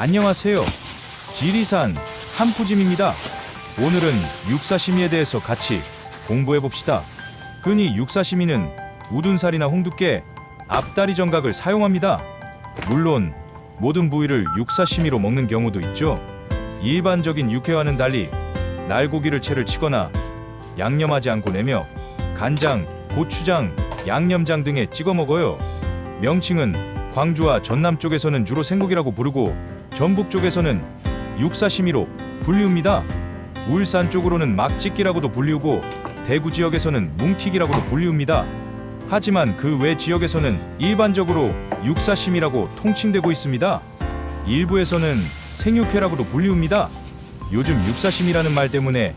안녕하세요. 지리산 한푸짐입니다. 오늘은 육사시미에 대해서 같이 공부해봅시다. 흔히 육사시미는 우둔살이나 홍두깨, 앞다리 정각을 사용합니다. 물론 모든 부위를 육사시미로 먹는 경우도 있죠. 일반적인 육회와는 달리 날고기를 채를 치거나 양념하지 않고 내며 간장, 고추장, 양념장 등에 찍어 먹어요. 명칭은 광주와 전남 쪽에서는 주로 생고기라고 부르고 전북 쪽에서는 육사시미로 불리웁니다. 울산 쪽으로는 막짓기라고도 불리우고 대구 지역에서는 뭉튀기라고도 불리웁니다. 하지만 그 외 지역에서는 일반적으로 육사시미라고 통칭되고 있습니다. 일부에서는 생육회라고도 불리웁니다. 요즘 육사시미라는 말 때문에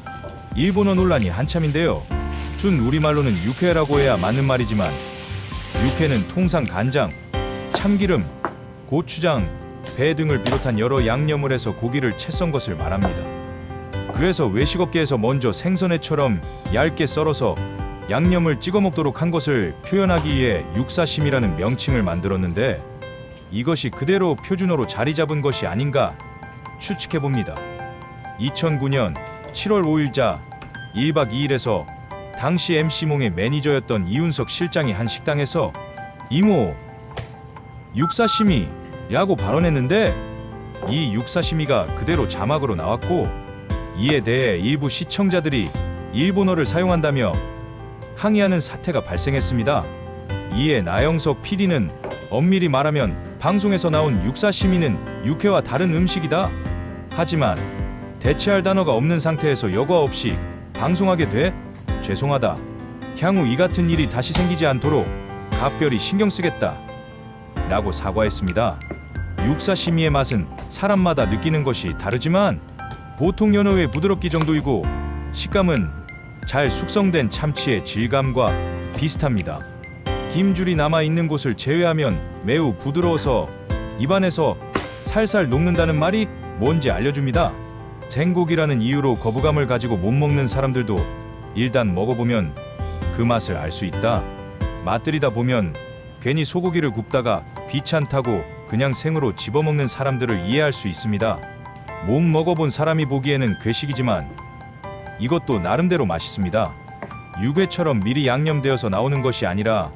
일본어 논란이 한참인데요. 준 우리말로는 육회라고 해야 맞는 말이지만 육회는 통상 간장, 참기름, 고추장, 배 등을 비롯한 여러 양념을 해서 고기를 채 썬 것을 말합니다. 그래서 외식업계에서 먼저 생선회처럼 얇게 썰어서 양념을 찍어 먹도록 한 것을 표현하기 위해 육사시미라는 명칭을 만들었는데 이것이 그대로 표준어로 자리 잡은 것이 아닌가 추측해봅니다. 2009년 7월 5일자 1박 2일에서 당시 MC몽의 매니저였던 이윤석 실장이 한 식당에서 이모 육사시미라고 발언했는데 이 육사시미가 그대로 자막으로 나왔고 이에 대해 일부 시청자들이 일본어를 사용한다며 항의하는 사태가 발생했습니다. 이에 나영석 PD는 엄밀히 말하면 방송에서 나온 육사시미는 육회와 다른 음식이다. 하지만 대체할 단어가 없는 상태에서 여과 없이 방송하게 돼 죄송하다. 향후 이 같은 일이 다시 생기지 않도록 각별히 신경 쓰겠다. 라고 사과했습니다. 육사시미의 맛은 사람마다 느끼는 것이 다르지만 보통 연어의 부드럽기 정도이고 식감은 잘 숙성된 참치의 질감과 비슷합니다. 김줄이 남아있는 곳을 제외하면 매우 부드러워서 입안에서 살살 녹는다는 말이 뭔지 알려줍니다. 생고기라는 이유로 거부감을 가지고 못 먹는 사람들도 일단 먹어보면 그 맛을 알 수 있다. 맛들이다 보면 괜히 소고기를 굽다가 귀찮다고 그냥 생으로 집어먹는 사람들을 이해할 수 있습니다. 못 먹어본 사람이 보기에는 괴식이지만 이것도 나름대로 맛있습니다. 육회처럼 미리 양념되어서 나오는 것이 아니라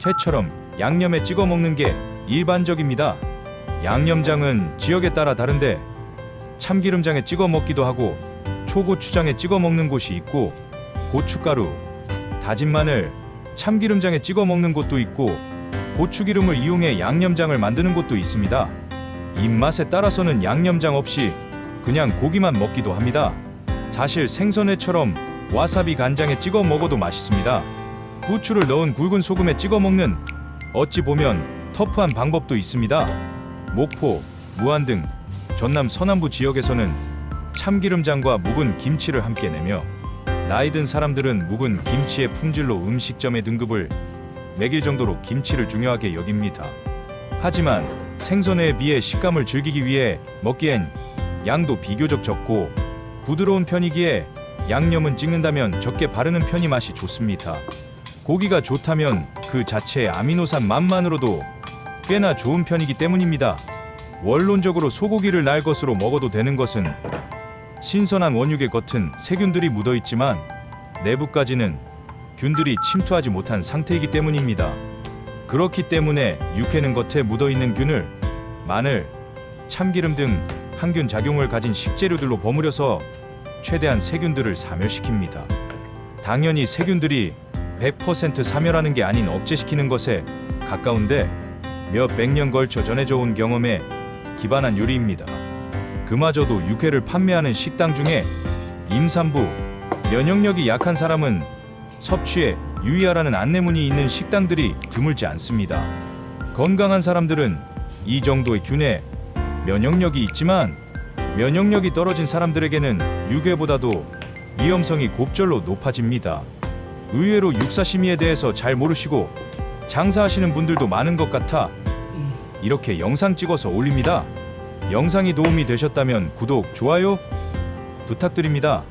회처럼 양념에 찍어 먹는 게 일반적입니다. 양념장은 지역에 따라 다른데 참기름장에 찍어 먹기도 하고 초고추장에 찍어 먹는 곳이 있고 고춧가루, 다진 마늘, 참기름장에 찍어 먹는 곳도 있고 고추기름을 이용해 양념장을 만드는 곳도 있습니다. 입맛에 따라서는 양념장 없이 그냥 고기만 먹기도 합니다. 사실 생선회처럼 와사비 간장에 찍어 먹어도 맛있습니다. 부추를 넣은 굵은 소금에 찍어 먹는 어찌 보면 터프한 방법도 있습니다. 목포, 무안 등 전남 서남부 지역에서는 참기름장과 묵은 김치를 함께 내며 나이든 사람들은 묵은 김치의 품질로 음식점의 등급을 매길 정도로 김치를 중요하게 여깁니다. 하지만 생선회에 비해 식감을 즐기기 위해 먹기엔 양도 비교적 적고 부드러운 편이기에 양념은 찍는다면 적게 바르는 편이 맛이 좋습니다. 고기가 좋다면 그 자체의 아미노산 맛만으로도 꽤나 좋은 편이기 때문입니다. 원론적으로 소고기를 날 것으로 먹어도 되는 것은 신선한 원육의 겉은 세균들이 묻어있지만 내부까지는 균들이 침투하지 못한 상태이기 때문입니다. 그렇기 때문에 육회는 겉에 묻어있는 균을 마늘, 참기름 등 항균 작용을 가진 식재료들로 버무려서 최대한 세균들을 사멸시킵니다. 당연히 세균들이 100% 사멸하는 게 아닌 억제시키는 것에 가까운데 몇백 년 걸쳐 전해져 온 경험에 기반한 요리입니다. 그마저도 육회를 판매하는 식당 중에 임산부, 면역력이 약한 사람은 섭취에 유의하라는 안내문이 있는 식당들이 드물지 않습니다. 건강한 사람들은 이 정도의 균에 면역력이 있지만 면역력이 떨어진 사람들에게는 육회보다도 위험성이 곱절로 높아집니다. 의외로 육사시미에 대해서 잘 모르시고 장사하시는 분들도 많은 것 같아 이렇게 영상 찍어서 올립니다. 영상이 도움이 되셨다면 구독, 좋아요 부탁드립니다.